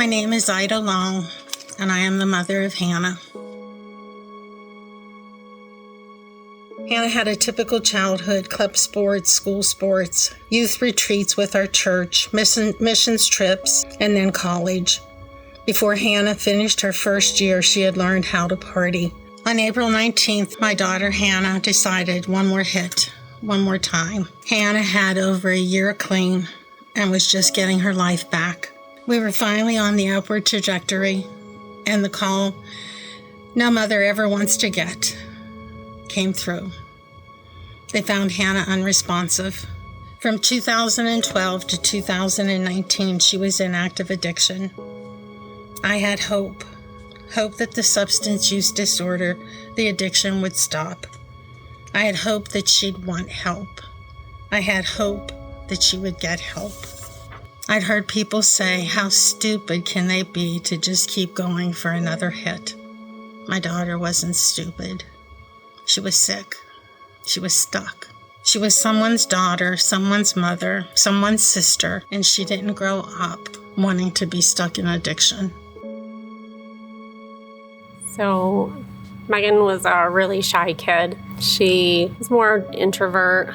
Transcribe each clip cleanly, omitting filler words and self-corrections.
name is Ida Long, and I am the mother of Hannah. Hannah had a typical childhood: club sports, school sports, youth retreats with our church, missions trips, and then college. Before Hannah finished her first year, she had learned how to party. On April 19th, my daughter Hannah decided one more hit, one more time. Hannah had over a year clean and was just getting her life back. We were finally on the upward trajectory, and the call no mother ever wants to get came through. They found Hannah unresponsive. From 2012 to 2019, she was in active addiction. I had hope that the substance use disorder, the addiction, would stop. I had hope that she'd want help. I had hope that she would get help. I'd heard people say, how stupid can they be to just keep going for another hit? My daughter wasn't stupid. She was sick. She was stuck. She was someone's daughter, someone's mother, someone's sister, and she didn't grow up wanting to be stuck in addiction. So Megan was a really shy kid. She was more introvert,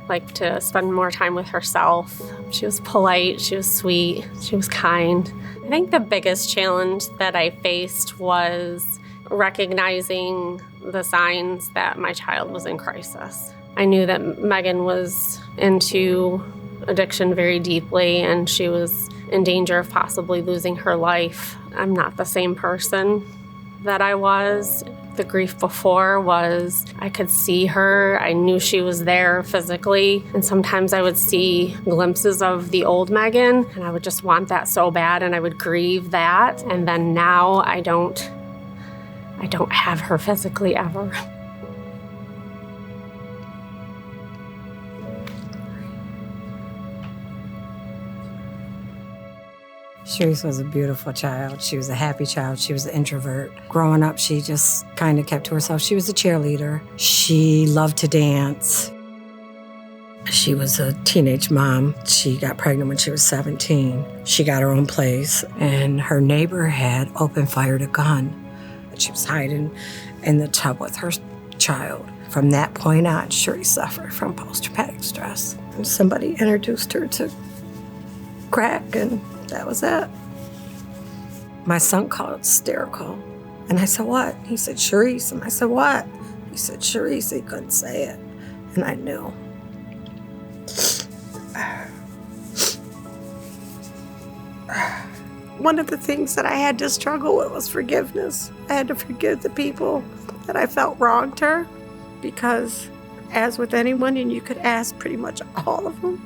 liked to spend more time with herself. She was polite, she was sweet, she was kind. I think the biggest challenge that I faced was recognizing the signs that my child was in crisis. I knew that Megan was into addiction very deeply, and she was in danger of possibly losing her life. I'm not the same person that I was. The grief before was I could see her. I knew she was there physically. And sometimes I would see glimpses of the old Megan, and I would just want that so bad, and I would grieve that. And then now I don't have her physically ever. Sharice was a beautiful child. She was a happy child. She was an introvert. Growing up, she just kind of kept to herself. She was a cheerleader. She loved to dance. She was a teenage mom. She got pregnant when she was 17. She got her own place, and her neighbor had open-fired a gun. She was hiding in the tub with her child. From that point on, Sharice suffered from post-traumatic stress. And somebody introduced her to crack, and that was it. My son called it hysterical. And I said, what? He said, Sharice. And I said, what? He said, Sharice. He couldn't say it. And I knew. One of the things that I had to struggle with was forgiveness. I had to forgive the people that I felt wronged her, because as with anyone, and you could ask pretty much all of them,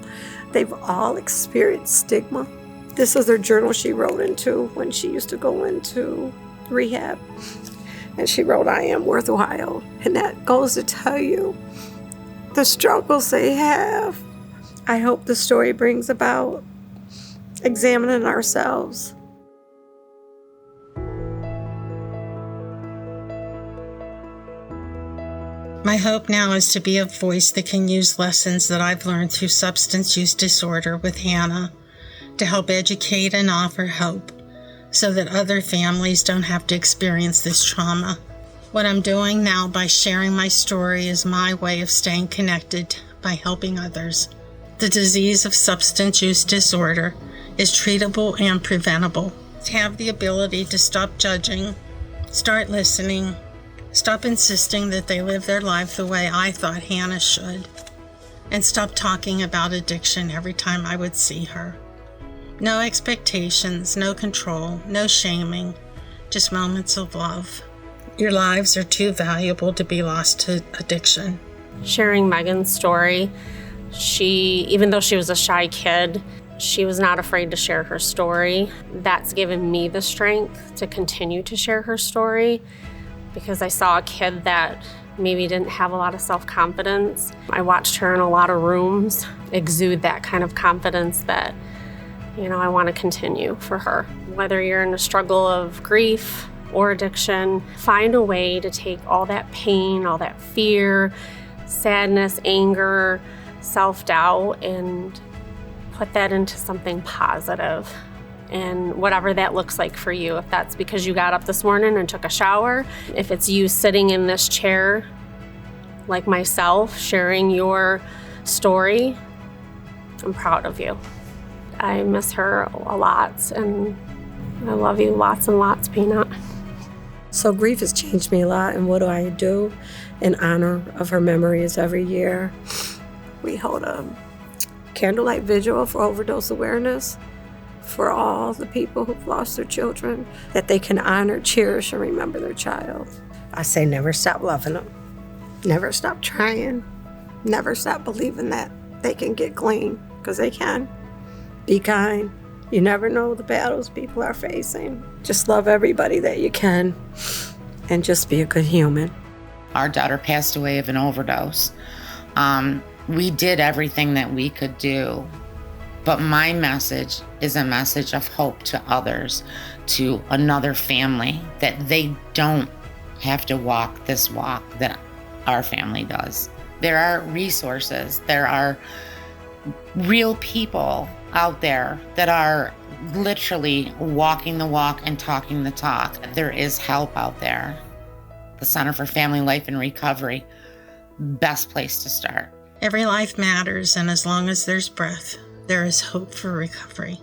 they've all experienced stigma. This is her journal she wrote into when she used to go into rehab. And she wrote, I am worthwhile. And that goes to tell you the struggles they have. I hope the story brings about examining ourselves. My hope now is to be a voice that can use lessons that I've learned through substance use disorder with Hannah to help educate and offer hope so that other families don't have to experience this trauma. What I'm doing now by sharing my story is my way of staying connected by helping others. The disease of substance use disorder is treatable and preventable. To have the ability to stop judging, start listening, stop insisting that they live their life the way I thought Hannah should, and stop talking about addiction every time I would see her. No expectations, no control, no shaming, just moments of love. Your lives are too valuable to be lost to addiction. Sharing Megan's story, even though she was a shy kid, she was not afraid to share her story. That's given me the strength to continue to share her story, because I saw a kid that maybe didn't have a lot of self-confidence. I watched her in a lot of rooms exude that kind of confidence that, I want to continue for her. Whether you're in a struggle of grief or addiction, find a way to take all that pain, all that fear, sadness, anger, self-doubt, and put that into something positive and whatever that looks like for you. If that's because you got up this morning and took a shower, if it's you sitting in this chair like myself, sharing your story, I'm proud of you. I miss her a lot, and I love you lots and lots, Peanut. So grief has changed me a lot, and what do I do in honor of her memories every year? We hold a candlelight vigil for overdose awareness for all the people who've lost their children, that they can honor, cherish, and remember their child. I say never stop loving them. Never stop trying. Never stop believing that they can get clean, because they can. Be kind. You never know the battles people are facing. Just love everybody that you can, and just be a good human. Our daughter passed away of an overdose. We did everything that we could do, but my message is a message of hope to others, to another family, that they don't have to walk this walk that our family does. There are resources, there are real people out there that are literally walking the walk and talking the talk. There is help out there. The Center for Family Life and Recovery, best place to start. Every life matters, and as long as there's breath, there is hope for recovery.